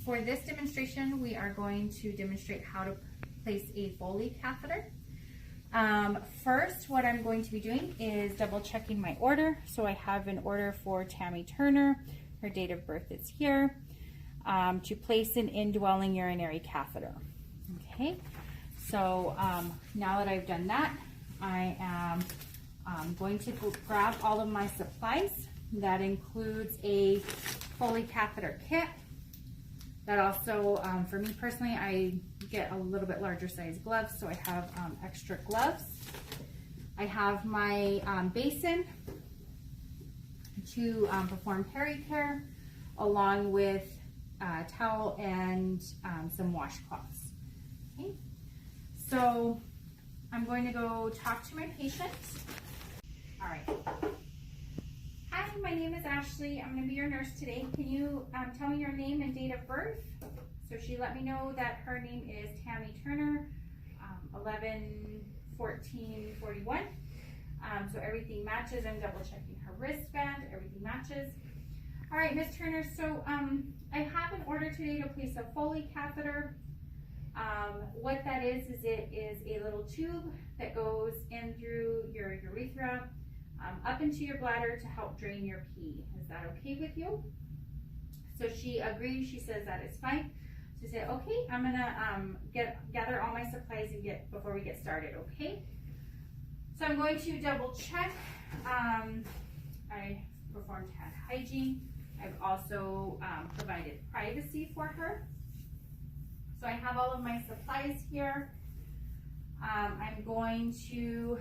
For this demonstration, we are going to demonstrate how to place a Foley catheter. First, what I'm going to be doing is double checking my order. So I have an order for Tammy Turner. Her date of birth is here. To place an indwelling urinary catheter. Okay, so now that I've done that, I am going to grab all of my supplies. That includes a Foley catheter kit. That also, for me personally, I get a little bit larger size gloves, so I have extra gloves. I have my basin to perform pericare, along with a towel and some washcloths. Okay, so I'm going to go talk to my patient. All right. Hi, my name is Ashley. I'm going to be your nurse today. Can you tell me your name and date of birth? So she let me know that her name is Tammy Turner, 11/14/41. So everything matches. I'm double checking her wristband. Everything matches. All right, Miss Turner. So I have an order today to place a Foley catheter. What that is it is a little tube that goes in through your urethra, up into your bladder to help drain your pee. Is that okay with you? So she agreed. She says that is fine. She said, okay, I'm gonna gather all my supplies and before we get started. Okay. So I'm going to double check. I performed hand hygiene. I've also provided privacy for her. So I have all of my supplies here. I'm going to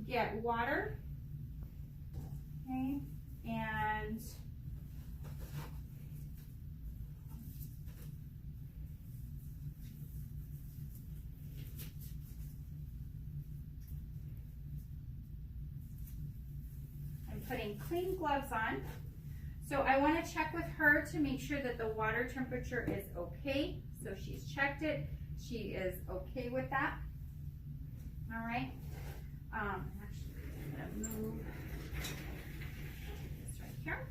get water. Okay, and I'm putting clean gloves on. So I want to check with her to make sure that the water temperature is okay. So she's checked it. She is okay with that. All right. Actually, I'm going to move this right here.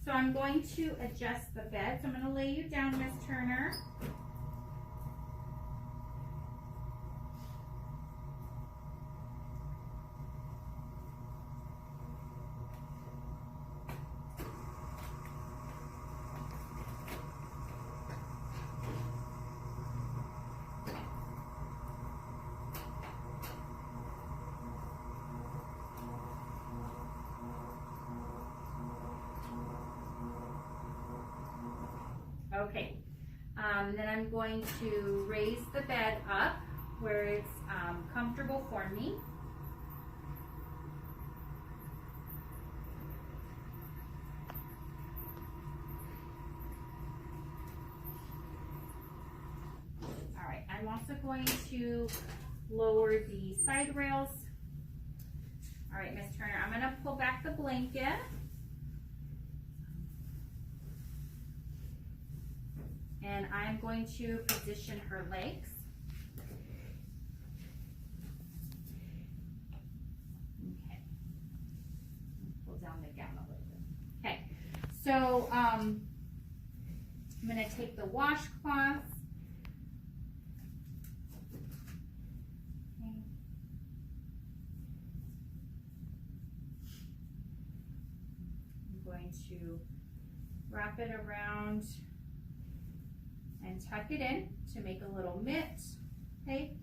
So I'm going to adjust the bed. So I'm going to lay you down, Miss Turner. Okay, then I'm going to raise the bed up where it's comfortable for me. All right, I'm also going to lower the side rails. All right, Miss Turner, I'm going to pull back the blanket. And I'm going to position her legs. Okay. Pull down the gown a little bit. Okay. So I'm going to take the washcloth. Okay. I'm going to wrap it around and tuck it in to make a little mitt. Okay.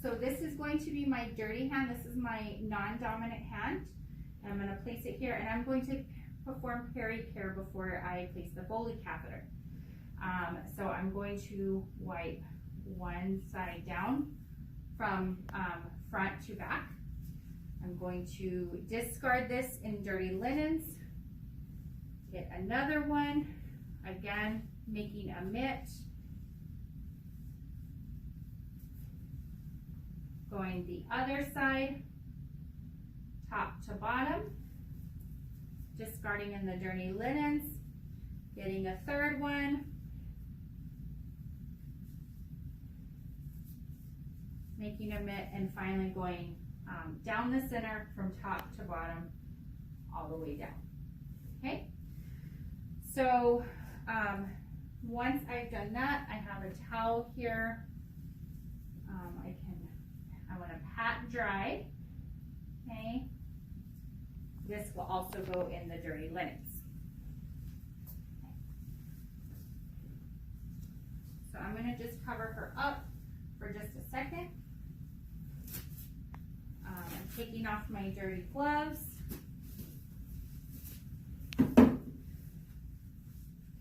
So this is going to be my dirty hand. This is my non-dominant hand. I'm going to place it here, and I'm going to perform pericare before I place the Foley catheter. So I'm going to wipe one side down from front to back. I'm going to discard this in dirty linens. Get another one. Again, making a mitt, going the other side, top to bottom, discarding in the dirty linens, getting a third one, making a mitt, and finally going down the center from top to bottom all the way down. Okay, so once I've done that, I have a towel here. I want to pat dry, okay? This will also go in the dirty linens. Okay. So I'm going to just cover her up for just a second. I'm taking off my dirty gloves.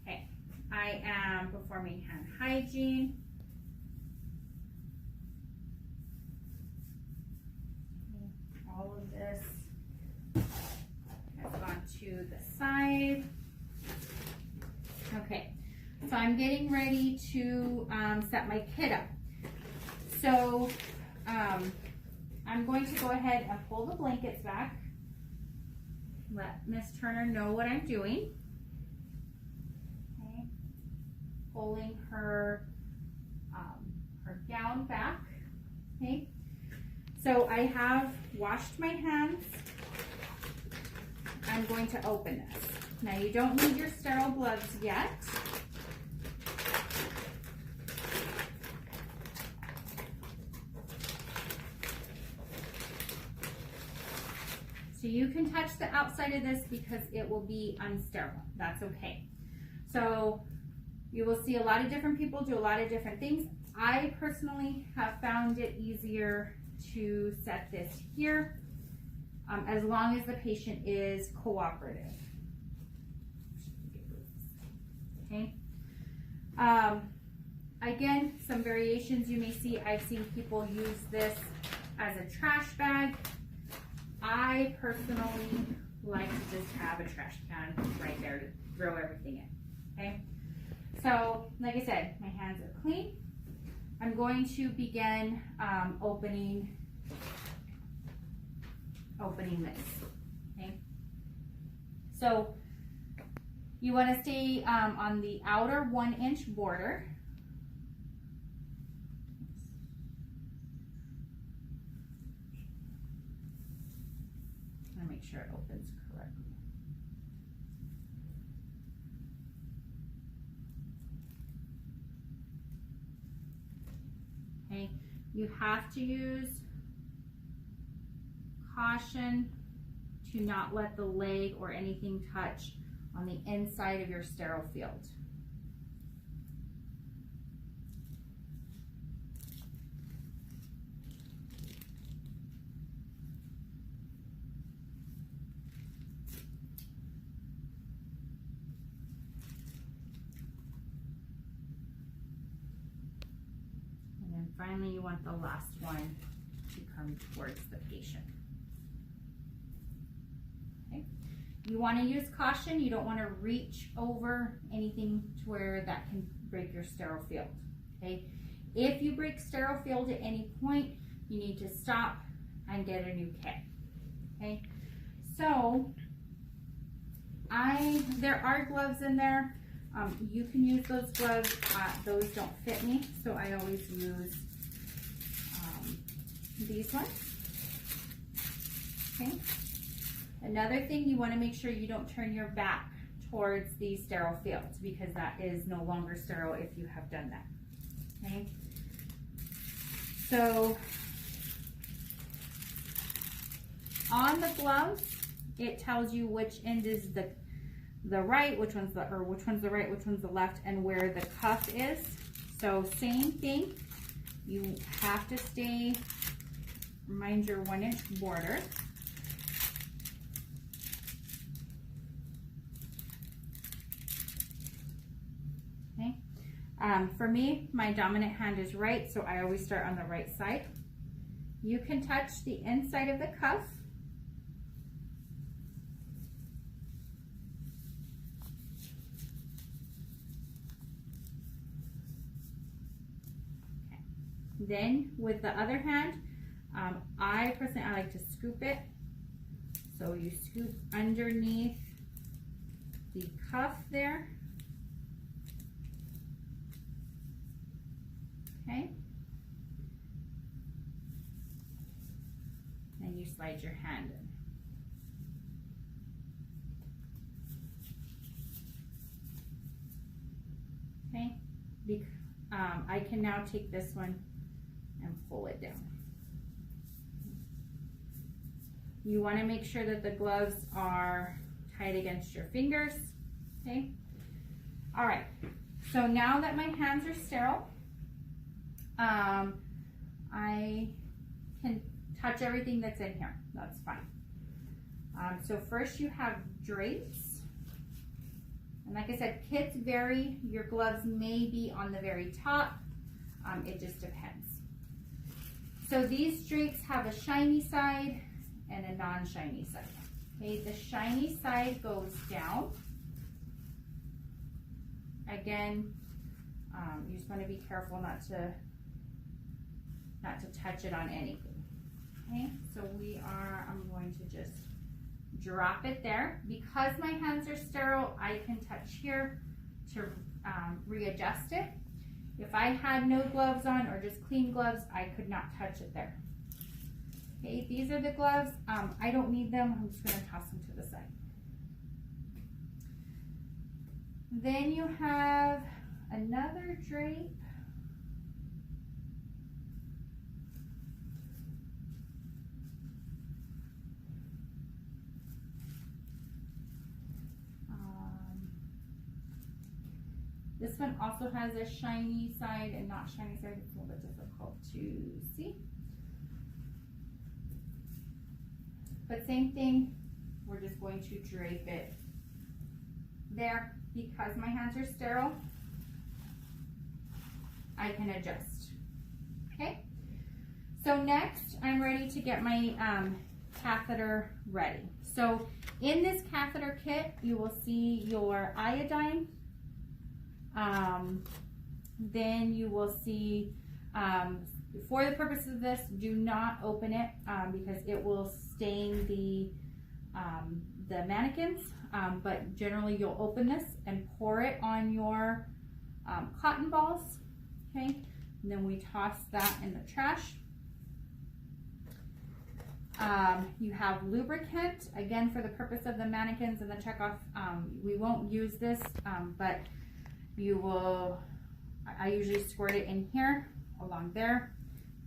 Okay, I am performing hand hygiene. All of this has gone to the side. Okay, so I'm getting ready to set my kit up. So I'm going to go ahead and pull the blankets back. Let Miss Turner know what I'm doing. Okay, pulling her her gown back. Okay. So I have washed my hands. I'm going to open this. Now you don't need your sterile gloves yet. So you can touch the outside of this because it will be unsterile. That's okay. So you will see a lot of different people do a lot of different things. I personally have found it easier to set this here, as long as the patient is cooperative. Okay. Again, some variations you may see. I've seen people use this as a trash bag. I personally like to just have a trash can right there to throw everything in. Okay. So, like I said, my hands are clean. I'm going to begin opening this, okay? So you want to stay on the outer 1-inch border. I'm going to make sure it opens correctly. Okay, you have to use caution to not let the leg or anything touch on the inside of your sterile field. Finally, you want the last one to come towards the patient. Okay. You want to use caution. You don't want to reach over anything to where that can break your sterile field. Okay. If you break sterile field at any point, you need to stop and get a new kit. Okay. So there are gloves in there. You can use those gloves. Those don't fit me, so I always use these ones. Okay. Another thing, you want to make sure you don't turn your back towards the sterile fields, because that is no longer sterile if you have done that. Okay. So on the gloves, it tells you which end is the right, which one's the right, which one's the left, and where the cuff is. So same thing, you have to stay, mind your 1-inch border. Okay. For me, my dominant hand is right, so I always start on the right side. You can touch the inside of the cuff. Then with the other hand, I personally like to scoop it. So you scoop underneath the cuff there. Okay. And you slide your hand in. Okay, I can now take this one and pull it down. You want to make sure that the gloves are tight against your fingers. Okay. All right. So now that my hands are sterile, I can touch everything that's in here. That's fine. So first you have drapes. And like I said, kits vary. Your gloves may be on the very top. It just depends. So these drapes have a shiny side and a non-shiny side. Okay, the shiny side goes down. Again, you just want to be careful not to touch it on anything. Okay, so I'm going to just drop it there. Because my hands are sterile, I can touch here to readjust it. If I had no gloves on or just clean gloves, I could not touch it there. Okay, these are the gloves. I don't need them. I'm just going to toss them to the side. Then you have another drape. This one also has a shiny side and not shiny side. It's a little bit difficult to see. But same thing, we're just going to drape it there. Because my hands are sterile, I can adjust. Okay, so next I'm ready to get my catheter ready. So in this catheter kit, you will see your iodine. Then you will see, for the purpose of this, do not open it because it will stain the mannequins. But generally you'll open this and pour it on your cotton balls, okay? And then we toss that in the trash. You have lubricant, again for the purpose of the mannequins and the checkoff. We won't use this, but you will, I usually squirt it in here, along there,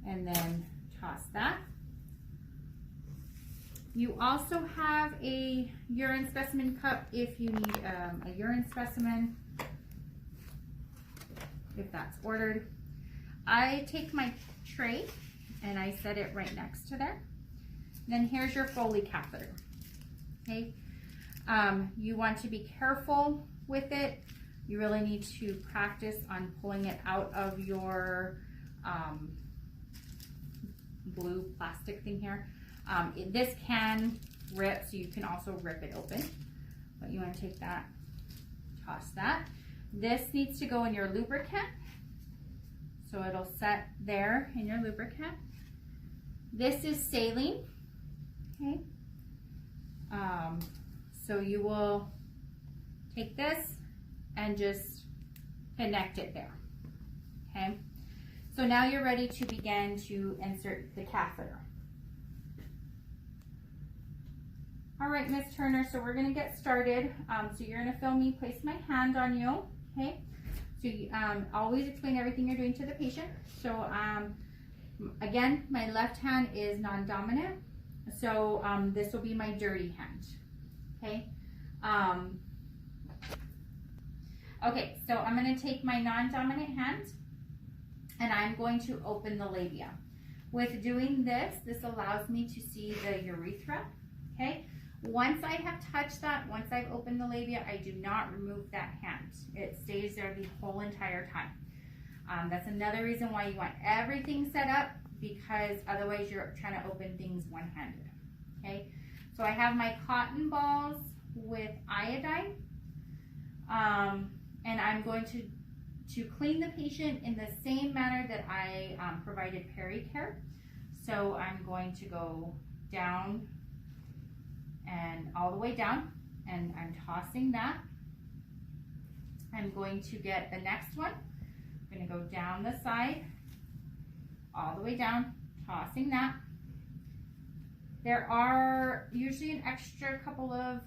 and then toss that. You also have a urine specimen cup if you need a urine specimen, if that's ordered. I take my tray and I set it right next to there. Then here's your Foley catheter. Okay, you want to be careful with it. You really need to practice on pulling it out of your blue plastic thing here. This can rip, so you can also rip it open. But you want to take that, toss that. This needs to go in your lubricant. So it'll set there in your lubricant. This is saline. Okay. So you will take this and just connect it there. Okay. So now you're ready to begin to insert the catheter. All right, Miss Turner, so we're gonna get started. So you're gonna feel me place my hand on you, okay? So you, always explain everything you're doing to the patient. So again, my left hand is non-dominant. So this will be my dirty hand, okay? Okay, so I'm gonna take my non-dominant hand and I'm going to open the labia. With doing this, this allows me to see the urethra, okay? Once I have touched that, once I've opened the labia, I do not remove that hand. It stays there the whole entire time. That's another reason why you want everything set up, because otherwise you're trying to open things one-handed, okay? So I have my cotton balls with iodine, and I'm going to clean the patient in the same manner that I provided pericare. So I'm going to go down and all the way down, and I'm tossing that. I'm going to get the next one. I'm going to go down the side, all the way down, tossing that. There are usually an extra couple of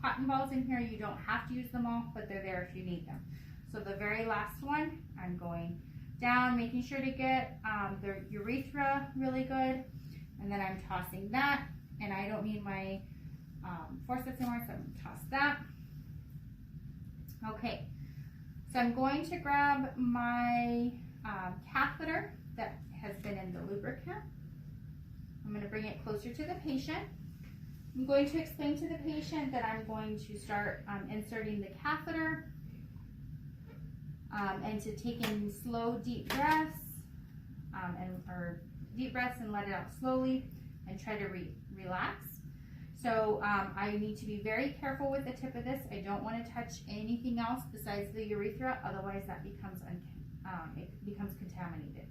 cotton balls in here. You don't have to use them all, but they're there if you need them. So the very last one, I'm going down, making sure to get the urethra really good. And then I'm tossing that, and I don't need my forceps anymore, so I'm going to toss that. Okay, so I'm going to grab my catheter that has been in the lubricant. I'm going to bring it closer to the patient. I'm going to explain to the patient that I'm going to start inserting the catheter and to take in slow, deep breaths and let it out slowly and try to relax. So I need to be very careful with the tip of this. I don't want to touch anything else besides the urethra, otherwise that becomes contaminated.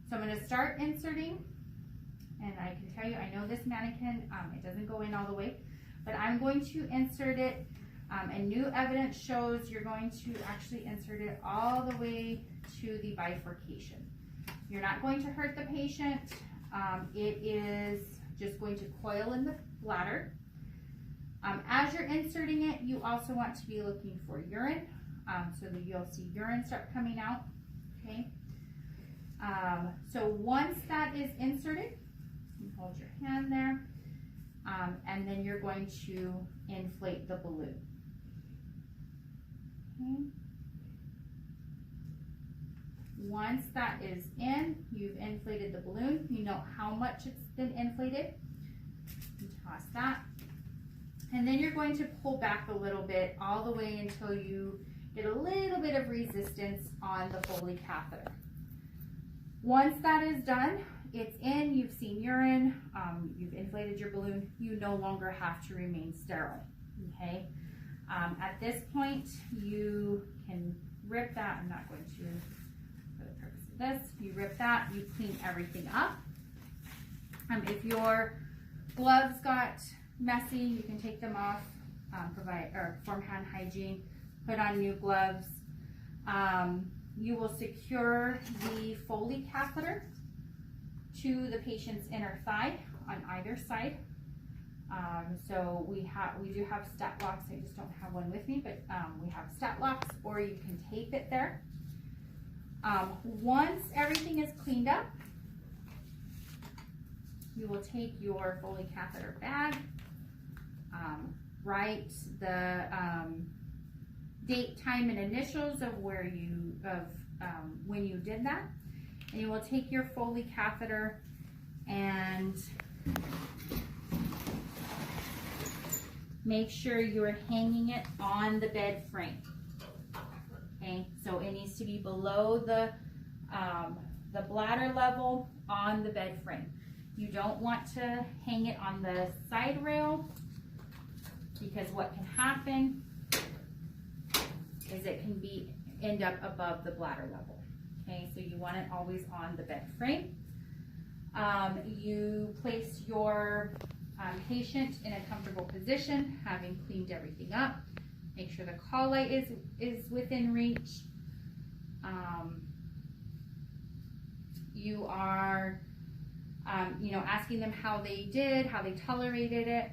So I'm going to start inserting, and I can tell you, I know this mannequin, it doesn't go in all the way, but I'm going to insert it, and new evidence shows you're going to actually insert it all the way to the bifurcation. You're not going to hurt the patient. It is just going to coil in the bladder. As you're inserting it, you also want to be looking for urine, so that you'll see urine start coming out. Okay. So once that is inserted, you hold your hand there, and then you're going to inflate the balloon. Okay. Once that is in, you've inflated the balloon. You know how much it's been inflated. You toss that. And then you're going to pull back a little bit all the way until you get a little bit of resistance on the Foley catheter. Once that is done, it's in, you've seen urine, you've inflated your balloon, you no longer have to remain sterile, okay? At this point, you can rip that. I'm not going to, for the purpose of this, you rip that, you clean everything up. If your gloves got messy, you can take them off, perform hand hygiene, put on new gloves. You will secure the Foley catheter to the patient's inner thigh on either side. So we do have stat locks. I just don't have one with me, but we have stat locks, or you can tape it there. Once everything is cleaned up, you will take your Foley catheter bag, write the date, time, and initials of when you did that, and you will take your Foley catheter and make sure you're hanging it on the bed frame. Okay, so it needs to be below the bladder level on the bed frame. You don't want to hang it on the side rail, because what can happen is it can end up above the bladder level. Okay, so you want it always on the bed frame. You place your patient in a comfortable position, having cleaned everything up. Make sure the call light is within reach. You are asking them how they did, how they tolerated it.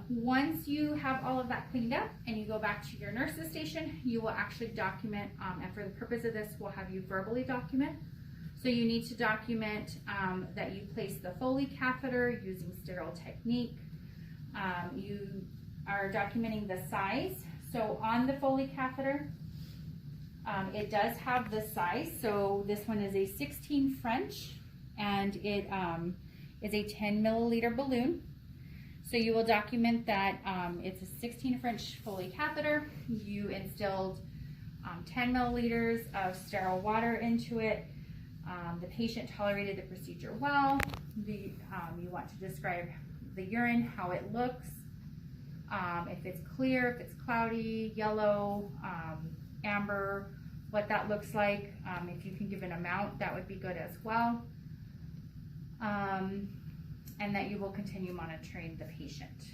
Once you have all of that cleaned up and you go back to your nurse's station, you will actually document, and for the purpose of this, we'll have you verbally document. So you need to document that you placed the Foley catheter using sterile technique. You are documenting the size. So on the Foley catheter, it does have the size. So this one is a 16 French, and it is a 10 milliliter balloon. So you will document that it's a 16 French Foley catheter. You instilled 10 milliliters of sterile water into it. The patient tolerated the procedure well. You want to describe the urine, how it looks, if it's clear, if it's cloudy, yellow, amber, what that looks like. If you can give an amount, that would be good as well. And that you will continue monitoring the patient.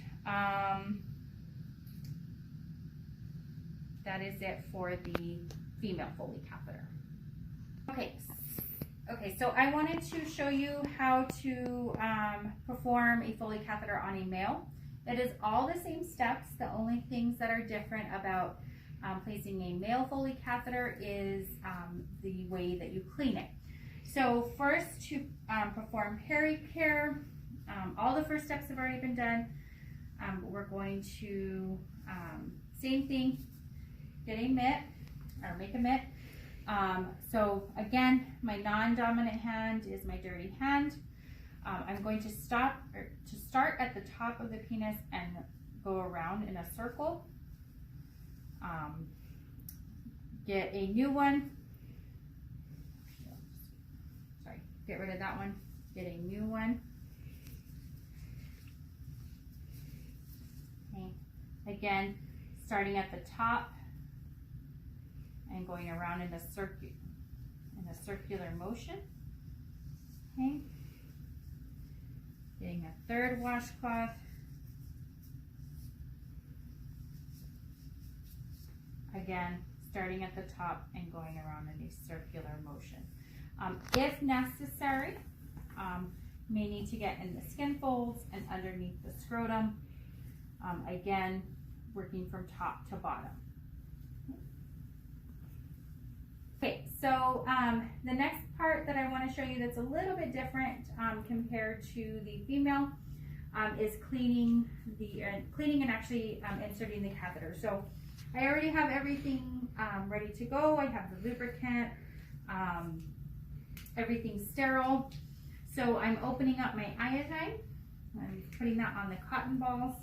That is it for the female Foley catheter. Okay, so I wanted to show you how to perform a Foley catheter on a male. It is all the same steps. The only things that are different about Placing a male Foley catheter is the way that you clean it. So first, to perform peri-care, all the first steps have already been done. We're going to, same thing, get a mitt, or make a mitt. So again, my non-dominant hand is my dirty hand. I'm going to start at the top of the penis and go around in a circle. Get a new one. Sorry, get rid of that one. Get a new one. Okay. Again, starting at the top and going around in a circular motion. Okay. Getting a third washcloth. Again, starting at the top and going around in a circular motion. If necessary, you may need to get in the skin folds and underneath the scrotum. Again, working from top to bottom. Okay, so the next part that I want to show you that's a little bit different compared to the female is cleaning and actually inserting the catheter. So I already have everything ready to go. I have the lubricant, everything's sterile. So I'm opening up my iodine. I'm putting that on the cotton balls.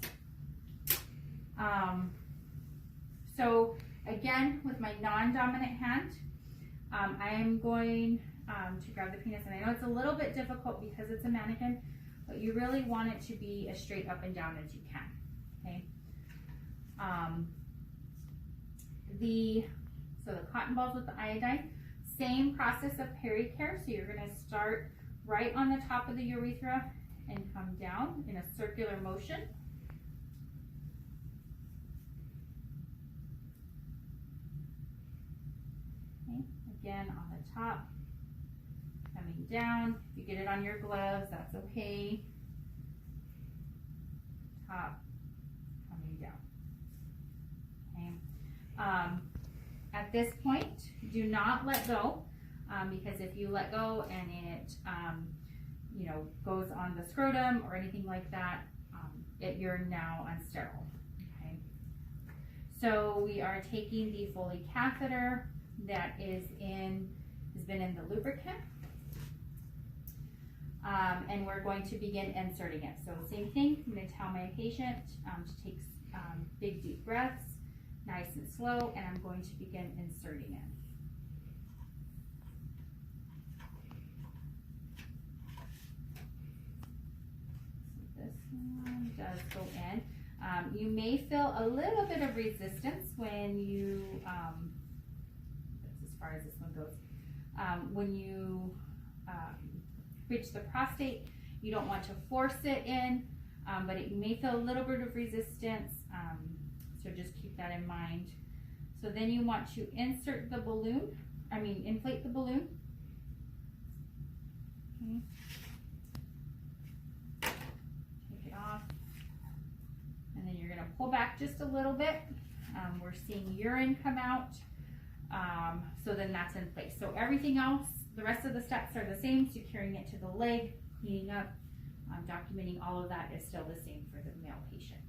So again, with my non-dominant hand, I am going to grab the penis, and I know it's a little bit difficult because it's a mannequin, but you really want it to be as straight up and down as you can, okay? So the cotton balls with the iodine, same process of peri-care. So you're going to start right on the top of the urethra and come down in a circular motion. Okay. Again, on the top, coming down. If you get it on your gloves, that's okay. Top, coming down. Okay. At this point, do not let go, because if you let go and it, goes on the scrotum or anything like that, you're now unsterile. Okay. So we are taking the Foley catheter that has been in the lubricant, and we're going to begin inserting it. So same thing, I'm going to tell my patient to take big deep breaths, nice and slow, and I'm going to begin inserting it. So this one does go in. You may feel a little bit of resistance when you, that's as far as this one goes, when you reach the prostate. You don't want to force it in, but you may feel a little bit of resistance, so just keep that in mind. So then you want to insert the balloon, inflate the balloon. Okay. Take it off. And then you're going to pull back just a little bit. We're seeing urine come out. So then that's in place. So everything else, the rest of the steps are the same. Securing it to the leg, cleaning up, documenting all of that is still the same for the male patient.